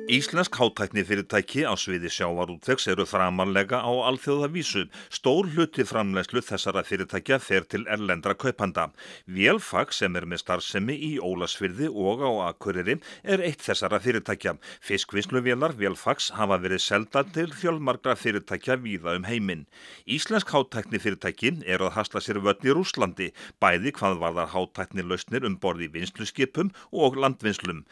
Íslensk hátæknifyrirtæki á sviði sjávarútvegs eru framarlega á alþjóðavísu. Stór hluti framleiðslu þessara fyrirtækja fer til erlendra kaupanda. Vélfag sem er með starfsemi í Ólafsfirði og á Akureyri er eitt þessara fyrirtækja. Fiskvinnsluvélar Vélfags hafa verið seldar til fjölmargra fyrirtækja víða heiminn. Íslensk hátæknifyrirtæki eru að hasla sér völl í Rússlandi, bæði hvað varðar hátæknilausnir borð í vinnsluskipum og landvinnslum.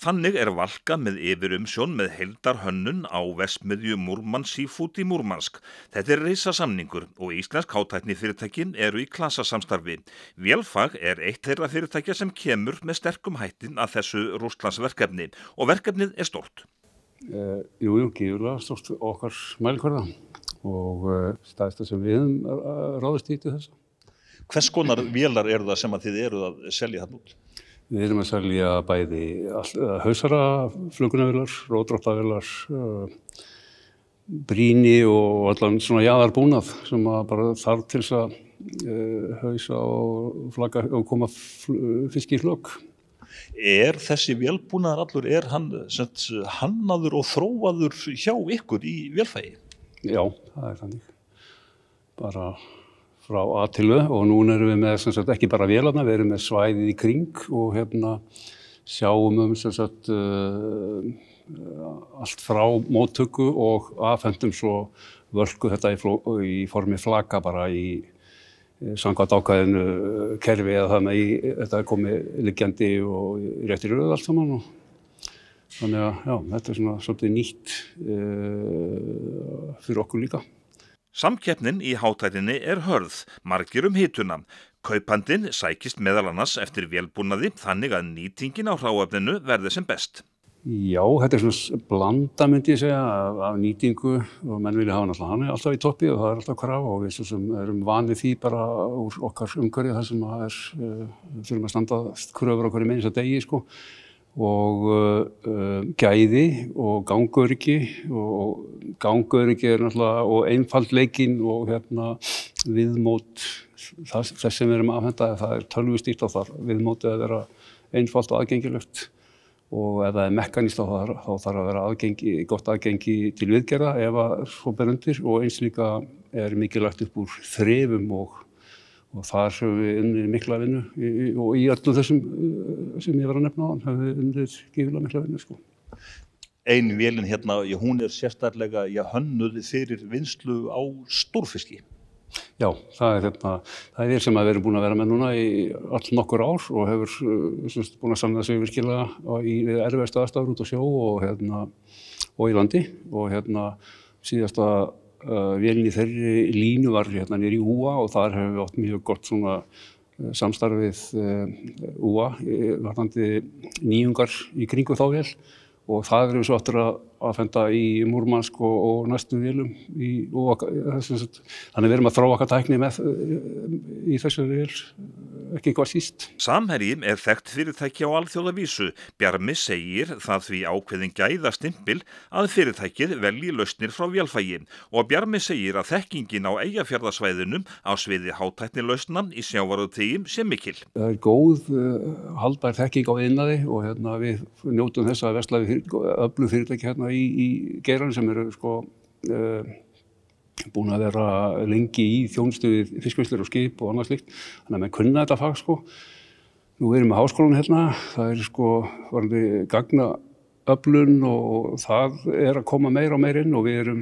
Þannig er Valka með yfirumsjón með heildarhönnun á verksmiðju Murmansk Seafood í Murmansk. Þetta er risasamningur og íslensk hátæknifyrirtækin eru í klasasamstarfi. Vélfag er eitt þeirra fyrirtækja sem kemur með sterkum hætti að þessu Rússlandsverkefni og verkefnið er stórt. Jú, gífurlega stórt okkar mælikvarða og stærsta sem við höfum ráðist í til þessa. Hvers konar vélar eru það sem að þið eru að selja þarna út? Við erum að selja bæði hausara, flugunarvélar, rótdráttarvélar, brýni og allan svona jaðarbúnað sem bara þarf til þess að hausa og flagga og koma fiski í flök. Er þessi vélbúnaður allur, er hann hannaður og þróaður hjá ykkur í vélfagi? Já, það er þannig. Bara frá A til Ö og núna erum við með ekki bara vélarna, við erum með svæðið í kring og sjáum allt frá móttöku og afhendum svo völku þetta í formi flaka bara í samkvæmt ákvæðinu kerfi eða þannig að þetta er komið liggjandi og í réttri röð allt saman. Þannig að já, þetta er svolítið nýtt fyrir okkur líka. Samkeppnin í hátækninni er hörð, margir hituna. Kaupandinn sækist meðal annars eftir vélbúnaði þannig að nýtingin á hráefninu verði sem best. Já, þetta er svona blanda myndi ég segja af nýtingu og menn vilja hafa hann er alltaf í toppi og það er alltaf krafa og við sem erum vanið því bara úr okkar umhverfi þar sem þurfum að standa kröfur okkur í meins að degi og gæði og gangöryggi er náttúrulega og einfaldleikinn og viðmót þess sem við erum að afhenda það er tölvustýrt og þar viðmótið að vera einfalt og aðgengilegt og ef það er mekkanist þá þarf að vera gott aðgengi til viðgerða ef að svo ber undir og eins líka er mikið lagt upp úr þrifum og þar höfum við unnið mikla vinnu og í öllum þessum sem ég var að nefna áðan höfum við unnið gífurlega mikla vinnu Ein vélin hérna, hún er sérstaklega hönnuð fyrir vinnslu á stórfiski. Já, það er vél sem við erum búin að vera með núna í nokkur ár og hefur búin að samna sig virkilega við erfiðustu aðstæður út á sjó og í landi og síðasta vélin í þeirri línu var niður í Úa og þar hefur við átt mjög gott samstarf við Úa varðandi nýjungar í kringu þá vél og það erum við svo aftur að afhenda í Murmansk og næstu vélum þannig við erum að þróa okkar tækni í þessu vél ekki hvað síst. Samherji er þekkt fyrirtæki á alþjóðavísu. Bjarmi segir það því ákveðin gæðastimpil að fyrirtækið velji lausnir frá vélfagi og Bjarmi segir að þekkingin á Eyjafjarðarsvæðinum á sviði hátæknilausna í sjávarútvegi sé mikil. Það er góð haldbær þekking á iðnaði og við njótum þess að versla við öflug fyrirtæki í geiranum sem eru búin að vera lengi í þjónustu við fiskvinnslur og skip og annað slíkt. Þannig að menn kunna þetta fag Nú erum við með háskólann það er varðandi gagnaöflun og það er að koma meira og meira inn og við erum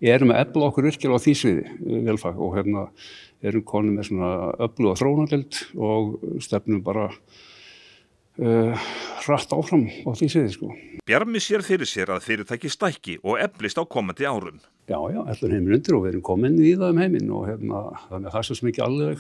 erum að efla okkur virkilega á því sviði vélfag og erum konum með svona öfluga þróunardeild og stefnum bara hratt áfram á því sviði Bjarmi sér fyrir sér að fyrirtæki stækki og eflist á komandi árum. Já, allan heiminn undir og við erum komin í það heiminn og þannig að það er svo mikið alveg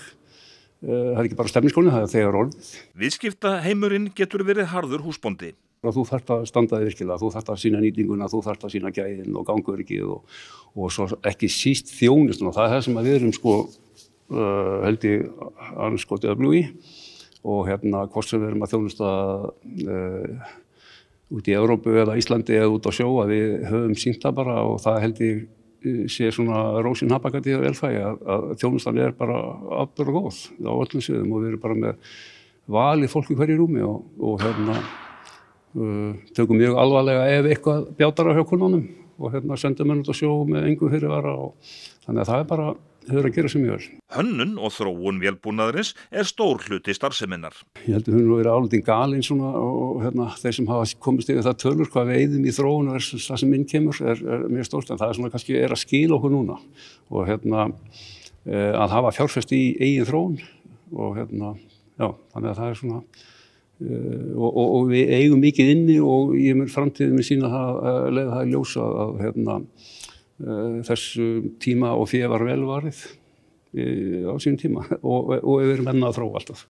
það er ekki bara stefniskólinn, það er þegar orðið. Viðskiptaheimurinn getur verið harður húsbóndi. Þú þarft að standa þig virkilega, þú þarft að sýna nýtinguna, þú þarft að sýna gæðin og gangöryggið og svo ekki síst þjónustuna. Það er það sem við erum held ég anskotið öflug í og hvort sem við erum að þjónusta út í Evrópu eða Íslandi eða út á sjó að við höfum sýnt það bara og það held ég sé svona rósin hapakandi í vélfagi að þjónustan er bara afburða góð á öllum sviðum og við erum bara með valið fólk í hverju rúmi og tökum mjög alvarlega ef eitthvað bjátar á hjá kúnnunum og sendum henni út á sjó með engu fyrirvara og þannig að það bara hefur að gera sem mjög vel. Hönnun og þróun vélbúnaðarins stór hluti starfseminnar. Ég held að hún verið álítið galin svona og þeir sem hafa komist yfir það tölur hvað við eyðum í þróun versus það sem inn kemur mjög stórt en það svona kannski að skila okkur núna og að hafa fjárfest í eigin þróun og já, þannig að það svona og við eigum mikið inni og ég mun framtíðin með sína það leiða það í ljós að þessu tíma og fé var vel varið á sínum tíma og við erum enn að þróa alltaf.